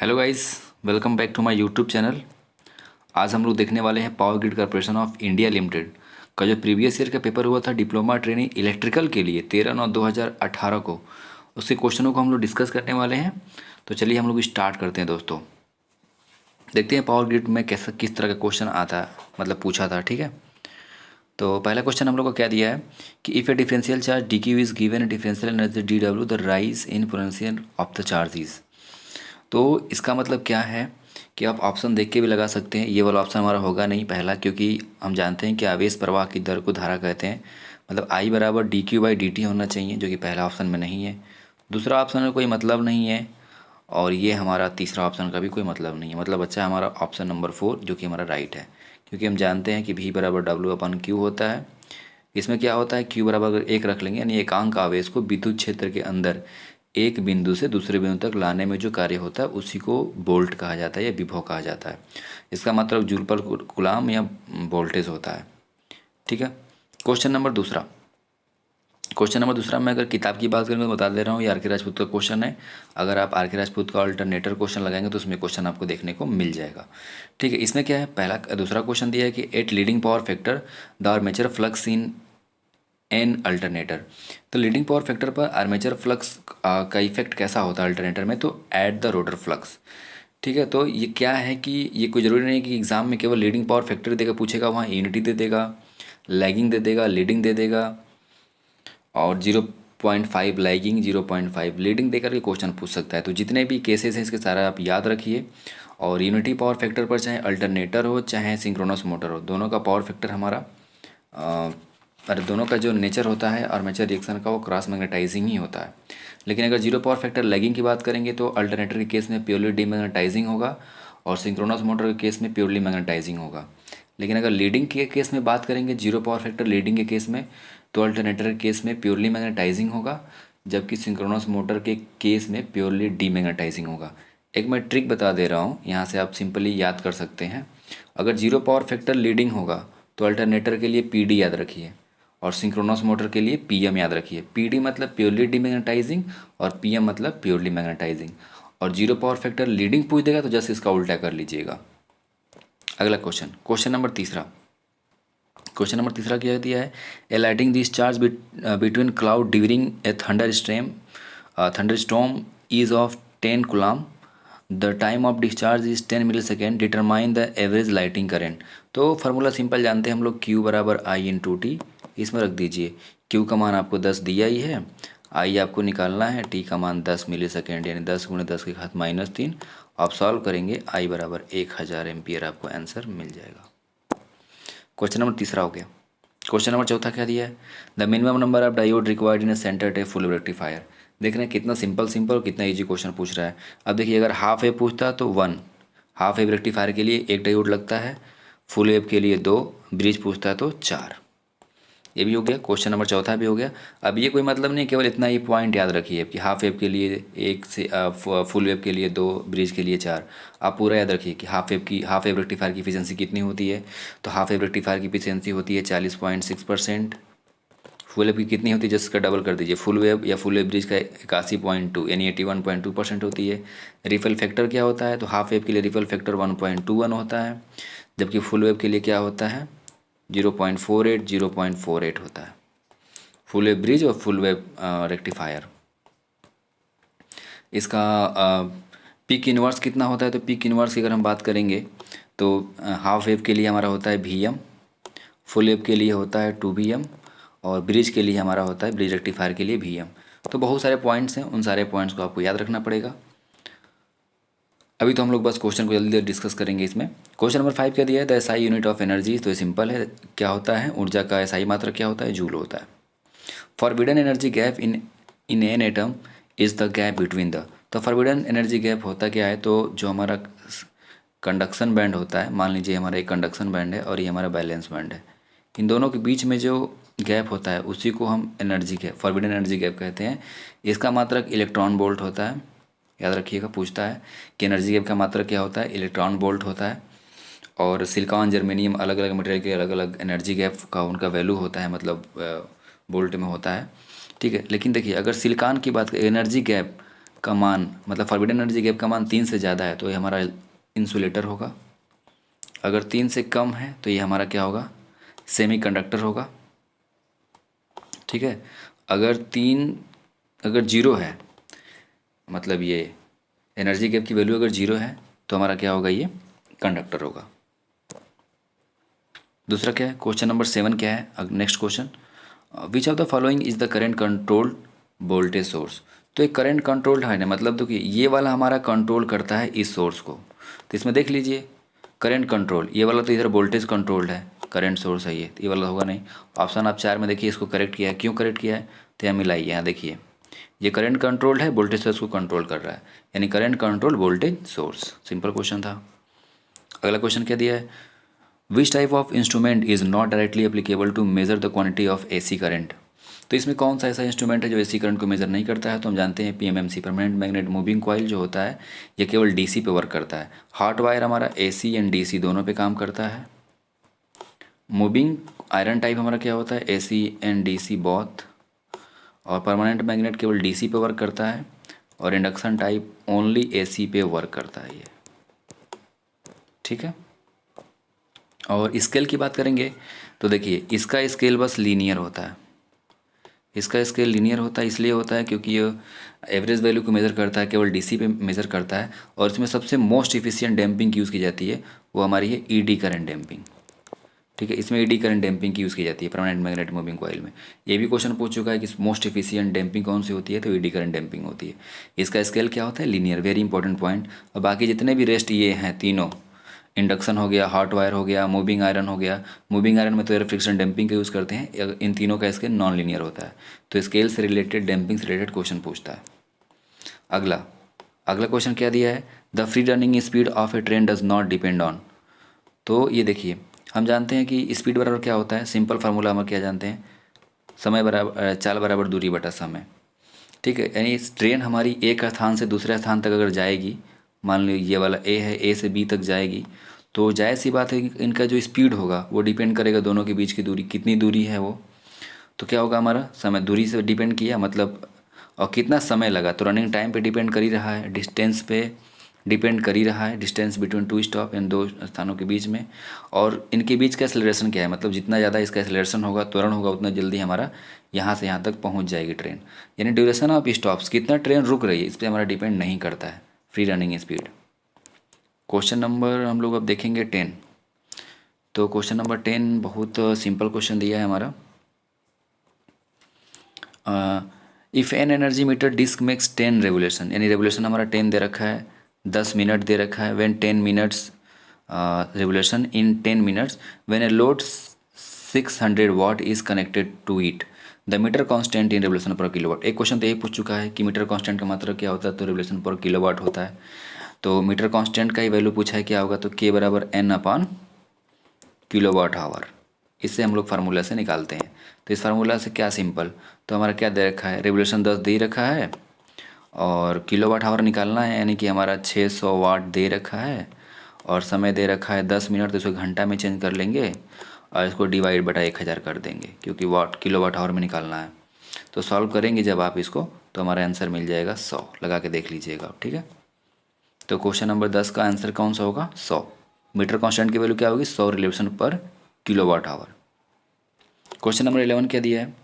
Hello guys, welcome back to my YouTube channel. आज हम लोग देखने वाले हैं Power Grid Corporation of India Limited का जो प्रीवियस ईयर का पेपर हुआ था डिप्लोमा ट्रेनिंग इलेक्ट्रिकल के लिए 13/9/2018 को, उसके क्वेश्चनों को हम लोग डिस्कस करने वाले हैं। तो चलिए हम लोग स्टार्ट करते हैं दोस्तों। देखते हैं पावर ग्रिड में कैसा किस तरह का क्वेश्चन आता है, मतलब पूछा था। ठीक है, तो पहला क्वेश्चन हम लोग को क्या दिया है कि if A differential charge D Q is given A differential energy D W the rise in potential of the charge is. तो इसका मतलब क्या है कि आप ऑप्शन देख के भी लगा सकते हैं। ये वाला ऑप्शन हमारा होगा नहीं पहला, क्योंकि हम जानते हैं कि आवेश प्रवाह की दर को धारा कहते हैं। मतलब आई बराबर D Q by D T होना चाहिए, जो कि पहला ऑप्शन में नहीं है। दूसरा ऑप्शन में कोई मतलब नहीं है, और ये हमारा तीसरा ऑप्शन का भी कोई मतलब नहीं है। मतलब बच्चा हमारा ऑप्शन नंबर 4 जो कि हमारा राइट है, क्योंकि हम जानते हैं कि भी बराबर डब्ल्यू अपन क्यू होता है। इसमें क्या होता है, क्यू बराबर अगर एक रख लेंगे यानी एकांक आवेश को विद्युत क्षेत्र के अंदर एक बिंदु से दूसरे बिंदु तक लाने में जो कार्य होता है उसी को वोल्ट कहा जाता है या विभव कहा जाता है। इसका मतलब जूल पर कूलाम या वोल्टेज होता है। ठीक है, क्वेश्चन नंबर दूसरा मैं अगर किताब की बात करें तो बता दे रहा हूँ, ये आर के राजपूत का क्वेश्चन है। अगर आप आर के राजपूत का अल्टरनेटर क्वेश्चन लगाएंगे तो उसमें क्वेश्चन आपको देखने को मिल जाएगा। ठीक है, इसमें क्या है, दूसरा क्वेश्चन दिया है कि at leading power factor the armature flux in an alternator. तो लीडिंग पावर फैक्टर पर आर्मेचर फ्लक्स का इफेक्ट कैसा होता है अल्टरनेटर में, तो ऐट द रोटर फ्लक्स। ठीक है, तो ये क्या है कि ये कोई ज़रूरी नहीं है कि एग्जाम में केवल लीडिंग पावर फैक्टर देगा पूछेगा, वहाँ यूनिटी दे देगा, लैगिंग दे देगा, लीडिंग दे देगा, और 0.5 लैगिंग 0.5 लीडिंग देकर के क्वेश्चन पूछ सकता है। तो जितने भी केसेस हैं इसके सारा आप याद रखिए। और यूनिटी पावर फैक्टर पर चाहे अल्टरनेटर हो चाहे सिंक्रोनस मोटर हो, दोनों का पावर फैक्टर हमारा पर दोनों का जो नेचर होता है आर्मेचर रिएक्शन का वो क्रॉस मैग्नेटाइजिंग ही होता है। लेकिन अगर जीरो पावर फैक्टर लैगिंग की बात करेंगे तो अल्टरनेटर के केस में प्योरली डीमैग्नेटाइजिंग होगा और सिंक्रोनस मोटर के केस में प्योरली मैग्नेटाइजिंग होगा। लेकिन अगर लीडिंग के केस में बात करेंगे, जीरो पावर फैक्टर लीडिंग के केस में, तो अल्टरनेटर के केस में प्योरली मैग्नेटाइजिंग होगा, जबकि सिंक्रोनस मोटर के केस में प्योरली डीमैग्नेटाइजिंग होगा। एक मैं ट्रिक बता दे रहा हूँ, यहाँ से आप सिंपली याद कर सकते हैं। अगर जीरो पावर फैक्टर लीडिंग होगा तो अल्टरनेटर के लिए पी डी याद रखिए, और सिंक्रोनस मोटर के लिए पी एम याद रखिए। पी डी मतलब प्योरली डीमैग्नेटाइजिंग और पी एम मतलब प्योरली मैग्नेटाइजिंग। और जीरो पावर फैक्टर लीडिंग पूछ देगा तो जस्ट इसका उल्टा कर लीजिएगा। अगला क्वेश्चन नंबर तीसरा क्या दिया है, a lightning discharge between cloud during a thunderstorm is of 10 coulomb. The time of discharge is 10 millisecond, determine the average lightning current. तो फार्मूला सिंपल जानते हैं हम लोग, Q बराबर आई इन टू टी। इसमें रख दीजिए Q का मान आपको 10 दिया ही है, आई आपको निकालना है, T का मान 10 मिली सेकेंड यानी 10 गुणे 10 के घात -3। आप सॉल्व करेंगे, आई बराबर 1000 एम्पियर आपको आंसर मिल जाएगा। क्वेश्चन नंबर तीसरा हो गया। क्वेश्चन नंबर चौथा क्या दिया है, the minimum number of diode required in A centre tap full rectifier. देख रहे हैं कितना सिंपल सिंपल और कितना इजी क्वेश्चन पूछ रहा है। अब देखिए, अगर हाफ वेव पूछता तो 1, हाफ वेव रेक्टिफायर के लिए 1 डायोड लगता है, फुल वेव के लिए 2, ब्रिज पूछता है तो 4। ये भी हो गया, क्वेश्चन नंबर चौथा भी हो गया। अब ये कोई मतलब नहीं, केवल इतना ही पॉइंट याद रखिए कि हाफ वेव के लिए 1 से फुल वेव के लिए 2, ब्रिज के लिए 4। आप पूरा याद रखिए कि हाफ वेव रेक्टिफायर की एफिशिएंसी कितनी होती है। तो हाफ वेव रेक्टिफायर की एफिशिएंसी होती है 40.6%। फुल वेव की कितनी होती है, जिसका डबल कर दीजिए, फुल वेव या फुल वेव ब्रिज का 81.2 यानी 81.2% होती है। रिफल फैक्टर क्या होता है, तो हाफ वेव के लिए रिफल फैक्टर 1.21 होता है, जबकि फुल वेव के लिए क्या होता है 0.48 होता है। फुल वेव ब्रिज और फुल वेव रेक्टिफायर। इसका पीक इन्वर्स कितना होता है, तो पीक इन्वर्स की अगर हम बात करेंगे तो हाफ वेव के लिए हमारा होता है वी, फुल वेव के लिए होता है 2 Vm, और ब्रिज के लिए हमारा होता है, ब्रिज रेक्टिफायर के लिए Vm। तो बहुत सारे पॉइंट्स हैं, उन सारे पॉइंट्स को आपको याद रखना पड़ेगा। अभी तो हम लोग बस क्वेश्चन को जल्दी डिस्कस करेंगे। इसमें क्वेश्चन नंबर 5 क्या दिया है, the SI unit of energy. तो ये सिंपल है, क्या होता है, ऊर्जा का एसआई मात्रा क्या होता है, जूल होता है। Forbidden energy gap in an atom is the gap between the. तो फॉरबिडन एनर्जी गैप होता क्या है, तो जो हमारा कंडक्शन बैंड होता है, मान लीजिए हमारा एक कंडक्शन बैंड है और ये हमारा बैलेंस बैंड है, इन दोनों के बीच में जो गैप होता है उसी को हम energy gap, forbidden energy gap कहते हैं। इसका मात्रक इलेक्ट्रॉन वोल्ट होता है। याद रखिएगा, पूछता है कि एनर्जी गैप का मात्रक क्या होता है, इलेक्ट्रॉन वोल्ट होता है। और सिलिकॉन जर्मेनियम अलग अलग मटेरियल के अलग अलग एनर्जी गैप का उनका वैल्यू होता है, मतलब वोल्ट में होता है। ठीक है, लेकिन देखिए अगर सिलिकॉन की बात करें, एनर्जी गैप का मान, मतलब फॉरबिडन एनर्जी गैप का मान 3 से ज़्यादा है तो ये हमारा इंसुलेटर होगा। अगर 3 से कम है तो ये हमारा क्या होगा, सेमीकंडक्टर होगा। ठीक है, अगर 0 है, मतलब ये एनर्जी गैप की वैल्यू अगर 0 है तो हमारा क्या होगा, ये कंडक्टर होगा। दूसरा क्या है, क्वेश्चन नंबर 7 क्या है, next question, which of the following is the current controlled voltage source. तो एक करंट कंट्रोल्ड है ना, मतलब देखिए ये वाला हमारा कंट्रोल करता है इस सोर्स को, तो इसमें देख लीजिए करंट कंट्रोल, ये वाला तो इधर वोल्टेज कंट्रोल्ड है, करंट सोर्स है ये वाला होगा नहीं। ऑप्शन आप 4 में देखिए इसको करेक्ट किया है, क्यों करेक्ट किया है, तो यहाँ मिलाइए, यहाँ देखिए ये करंट कंट्रोल्ड है, वोल्टेज सोर्स को कंट्रोल कर रहा है, यानी current control voltage source. Simple question था। अगला क्वेश्चन क्या दिया है, which type of instrument is not directly applicable to measure the quantity of AC current. तो इसमें कौन सा ऐसा इंस्ट्रूमेंट है जो एसी करंट को मेजर नहीं करता है, तो हम जानते हैं PMMC, permanent magnet moving coil जो होता है ये केवल डीसी पे वर्क करता है। हॉट वायर हमारा एसी एंड डीसी दोनों पे काम करता है। मूविंग आयरन टाइप हमारा क्या होता है, एसी एंड डीसी बोथ। और परमानेंट मैग्नेट केवल डीसी पे वर्क करता है, और इंडक्शन टाइप ओनली एसी पे वर्क करता है ये। ठीक है, और स्केल की बात करेंगे तो देखिए इसका स्केल बस लीनियर होता है, इसका स्केल लीनियर होता है, इसलिए होता है क्योंकि ये एवरेज वैल्यू को मेज़र करता है, केवल डीसी पे मेज़र करता है। और इसमें सबसे मोस्ट इफिशिएंट डैम्पिंग की यूज़ की जाती है, वो हमारी है ईडी करंट डैम्पिंग। ठीक है, इसमें ईडी करंट डैम्पिंग की यूज़ की जाती है परमानेंट मैग्नेट मूविंग कॉइल में। ये भी क्वेश्चन पूछ चुका है कि मोस्ट इफिशिएंट डैम्पिंग कौन सी होती है, तो ईडी करंट डैम्पिंग होती है। इसका स्केल क्या होता है, लीनियर, वेरी इंपॉर्टेंट पॉइंट। और बाकी जितने भी रेस्ट ये हैं तीनों, इंडक्शन हो गया, हॉट वायर हो गया, मूविंग आयरन हो गया, मूविंग आयरन में तो एयर फ्रिक्शन डैम्पिंग का यूज़ करते हैं, इन तीनों का स्केल नॉन लीनियर होता है। तो स्केल से रिलेटेड, डैम्पिंग से रिलेटेड क्वेश्चन पूछता है। अगला अगला क्वेश्चन क्या दिया है, the free running speed of A train does not depend on. तो ये देखिए हम जानते हैं कि स्पीड बराबर क्या होता है, सिंपल फार्मूला हम क्या जानते हैं, समय बराबर चाल बराबर दूरी बटा समय। ठीक है, यानी ट्रेन हमारी एक स्थान से दूसरे स्थान तक अगर जाएगी, मान लो ये वाला ए है, ए से बी तक जाएगी, तो जाहिर सी बात है कि इनका जो स्पीड होगा वो डिपेंड करेगा दोनों के बीच की दूरी, कितनी दूरी है वो। तो क्या होगा, हमारा समय दूरी से डिपेंड किया, मतलब और कितना समय लगा, तो रनिंग टाइम पे डिपेंड कर ही रहा है, डिस्टेंस पे डिपेंड कर ही रहा है, डिस्टेंस बिटवीन टू स्टॉप, इन दो स्थानों के बीच में। और इनके बीच का एक्सेलरेशन क्या है, मतलब जितना ज़्यादा इसका एक्सेलरेशन होगा, त्वरण होगा, उतना जल्दी हमारा यहाँ से यहाँ तक पहुँच जाएगी ट्रेन। यानी ड्यूरेशन ऑफ स्टॉप्स, कितना ट्रेन रुक रही है, इस पर हमारा डिपेंड नहीं करता है free running speed. Question number हम लोग अब देखेंगे 10। तो क्वेश्चन नंबर 10 बहुत सिंपल क्वेश्चन दिया है हमारा। If an energy meter disc makes 10 revolution, यानी रेवोल्यूशन हमारा 10 दे रखा है, 10 मिनट दे रखा है, when 10 minutes revolution in 10 minutes, when a load 600 watt is connected to it, the meter constant in revolution पर किलोवाट। एक क्वेश्चन तो यही पूछ चुका है कि मीटर कांस्टेंट का मतलब क्या होता है, तो रेवोल्यूशन पर किलोवाट होता है। तो मीटर कांस्टेंट का ही वैल्यू पूछा है, क्या होगा, तो के बराबर एन अपॉन किलोवाट आवर। इससे हम लोग फार्मूला से निकालते हैं। तो इस फार्मूला से क्या सिंपल, तो हमारा क्या दे रखा है, रेवोल्यूशन 10 दे ही रखा है, और किलोवाट आवर निकालना है, यानी कि हमारा 600 वाट दे रखा है, और समय दे रखा है 10 मिनट, तो इसको घंटा में चेंज कर लेंगे, और इसको डिवाइड बटा 1000 कर देंगे, क्योंकि वाट किलोवाट आवर में निकालना है। तो सॉल्व करेंगे जब आप इसको, तो हमारा आंसर मिल जाएगा 100। लगा के देख लीजिएगा आप, ठीक है। तो क्वेश्चन नंबर 10 का आंसर कौन सा होगा, 100। मीटर कांस्टेंट की वैल्यू क्या होगी, 100 revolution per kilowatt hour. Question number 11 क्या दिया है,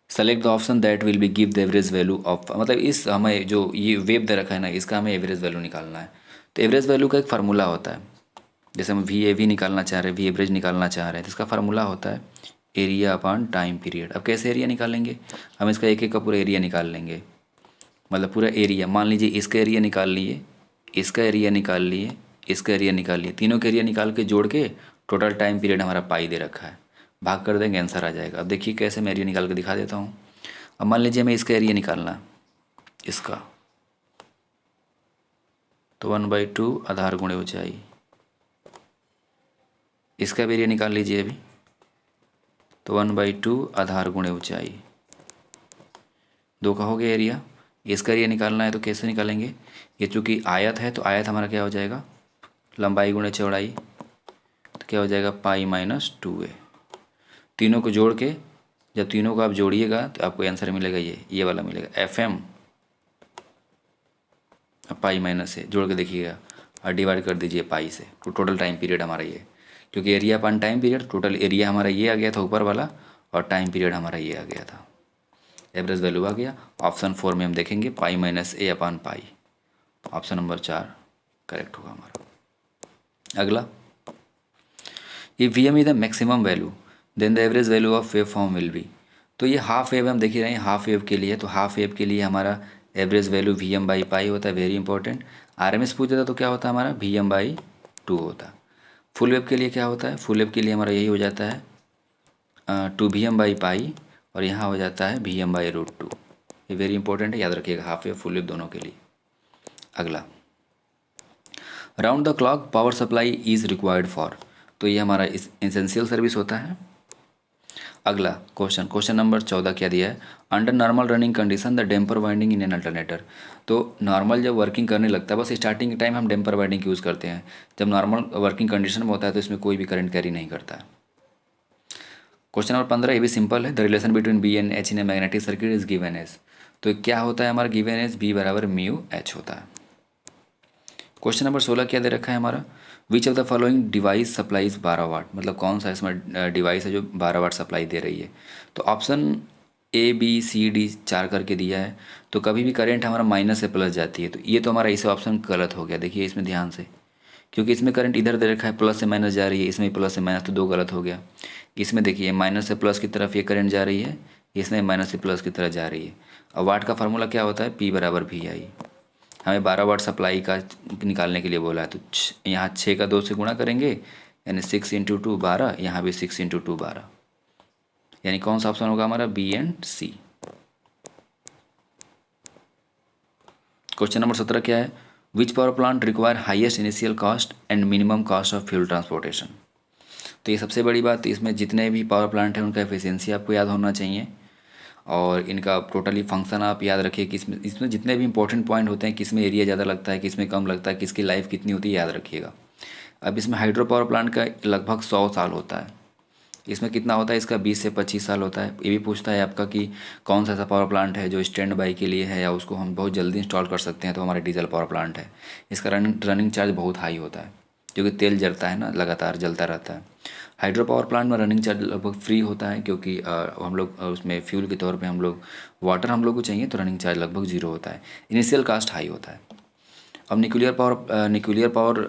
select the option that will be give the average value of, मतलब इस हमें जो ये वेव दे रखा है ना, इसका हमें एवरेज वैल्यू निकालना है। तो एवरेज वैल्यू का एक फार्मूला होता है, जैसे हम वी ए वी निकालना चाह रहे हैं, वी एवरेज निकालना चाह रहे हैं, तो इसका फार्मूला होता है एरिया अपॉन टाइम पीरियड। अब कैसे एरिया निकालेंगे, हम इसका एक एक का पूरा एरिया निकाल लेंगे, मतलब पूरा एरिया, मान लीजिए इसका एरिया निकाल लिए, इसका एरिया निकाल लिए, इसका एरिया निकाल लिए, तीनों के एरिया निकाल के जोड़ के टोटल टाइम पीरियड हमारा पाई दे रखा है, भाग कर देंगे, आंसर आ जाएगा। अब देखिए कैसे मैं एरिया निकाल के दिखा देता हूँ। अब मान लीजिए हमें इसका एरिया निकालना है, इसका, तो 1/2 आधार गुणे ऊंचाई, इसका भी एरिया निकाल लीजिए अभी, तो 1/2 आधार गुणे ऊंचाई, 2 का हो गया एरिया। इसका एरिया निकालना है तो कैसे निकालेंगे, ये चूँकि आयत है, तो आयत हमारा क्या हो जाएगा, लंबाई गुणे चौड़ाई, तो क्या हो जाएगा π-2a। तीनों को जोड़ के, जब तीनों को आप जोड़िएगा तो आपको आंसर मिलेगा ये वाला मिलेगा, FM अब पाई माइनस ए जोड़ के देखिएगा और डिवाइड कर दीजिए पाई से, तो टोटल टाइम पीरियड हमारा ये, क्योंकि एरिया अपन टाइम पीरियड, टोटल एरिया हमारा ये आ गया था ऊपर वाला और टाइम पीरियड हमारा ये आ गया था। एवरेज वैल्यू आ गया। ऑप्शन 4 में हम देखेंगे pi minus a upon pi, option number 4 correct होगा हमारा। अगला, if V M is the maximum value then the average value of wave form will be. तो ये हाफ वेव हम देख ही रहे हैं, हाफ वेव के लिए, तो हाफ वेव के लिए हमारा average value V M by pi होता है, very important. R M S पूछ देता तो क्या होता है हमारा वी एम बाई 2 होता है। फुल वेव के लिए क्या होता है, फुल वेव के लिए हमारा यही हो जाता है 2 वी एम बाई पाई, और यहाँ हो जाता है वी एम बाई रूट 2। ये वेरी इंपॉर्टेंट है, याद रखिएगा, हाफ वेव फुल वेव दोनों के लिए। अगला, round the clock power supply is required for, तो ये हमारा इसेंशियल सर्विस होता है। अगला क्वेश्चन, क्वेश्चन नंबर 14 क्या दिया है, under normal running condition the damper winding in an alternator. तो नॉर्मल जब वर्किंग करने लगता है, बस स्टार्टिंग के टाइम हम डेम्पर वाइंडिंग यूज़ करते हैं, जब नॉर्मल वर्किंग कंडीशन में होता है तो इसमें कोई भी करंट कैरी नहीं करता है। क्वेश्चन नंबर 15 ये भी सिंपल है, the relation between B and H in a magnetic circuit is given as. तो क्या होता है हमारा गिवन एज बी बराबर म्यू एच होता है। क्वेश्चन नंबर 16 क्या दे रखा है हमारा, which of the following device supplies 12 वाट, मतलब कौन सा इसमें डिवाइस है जो 12 वाट सप्लाई दे रही है। तो option A B C D 4 करके दिया है, तो कभी भी करंट हमारा माइनस से प्लस जाती है, तो ये तो हमारा इसे ऑप्शन गलत हो गया। देखिए इसमें ध्यान से, क्योंकि इसमें करंट इधर दे रखा है प्लस से माइनस जा रही है, इसमें प्लस से माइनस, तो दो गलत हो गया। इसमें देखिए माइनस से प्लस की तरफ ये करंट जा रही है, इसमें माइनस से प्लस की तरफ जा रही है। और वाट का फार्मूला क्या होता है, पी बराबर वी आई। हमें 12 वाट सप्लाई का निकालने के लिए बोला है, तो यहाँ 6 का 2 से गुणा करेंगे, यानी 6 इंटू 2 12, यहाँ भी 6 इंटू 2 12, यानी कौन सा ऑप्शन होगा हमारा, B and C. Question number 17 क्या है, which power plant require highest initial cost and minimum cost of fuel transportation. तो ये सबसे बड़ी बात, इसमें जितने भी पावर प्लांट हैं उनका एफिशिएंसी आपको याद होना चाहिए, और इनका टोटली फंक्शन आप याद रखिए कि इसमें इसमें जितने भी इंपॉर्टेंट पॉइंट होते हैं, किस में एरिया ज़्यादा लगता है, किस में कम लगता है, किसकी लाइफ कितनी होती है, याद रखिएगा। अब इसमें हाइड्रो पावर प्लांट का लगभग 100 साल होता है, इसमें कितना होता है, इसका 20 से 25 साल होता है। ये भी पूछता है आपका कि कौन सा ऐसा पावर प्लांट है जो स्टैंड बाई के लिए है या उसको हम बहुत जल्दी इंस्टॉल कर सकते हैं, तो हमारा डीजल पावर प्लांट है। इसका रनिंग चार्ज बहुत हाई होता है, क्योंकि तेल जलता है ना, लगातार जलता रहता है। हाइड्रो पावर प्लांट में रनिंग चार्ज लगभग फ्री होता है, क्योंकि हम लोग उसमें फ्यूल के तौर पे हम लोग वाटर हम लोग को चाहिए, तो रनिंग चार्ज लगभग जीरो होता है, इनिशियल कास्ट हाई होता है। अब न्यूक्लियर पावर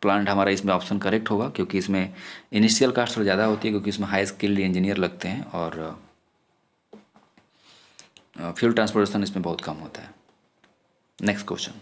प्लांट हमारा इसमें ऑप्शन करेक्ट होगा, क्योंकि इसमें इनिशियल कास्ट थोड़ा ज़्यादा होती है, क्योंकि इसमें हाई स्किल्ड इंजीनियर लगते हैं, और फ्यूल ट्रांसपोर्टेशन इसमें बहुत कम होता है। Next question,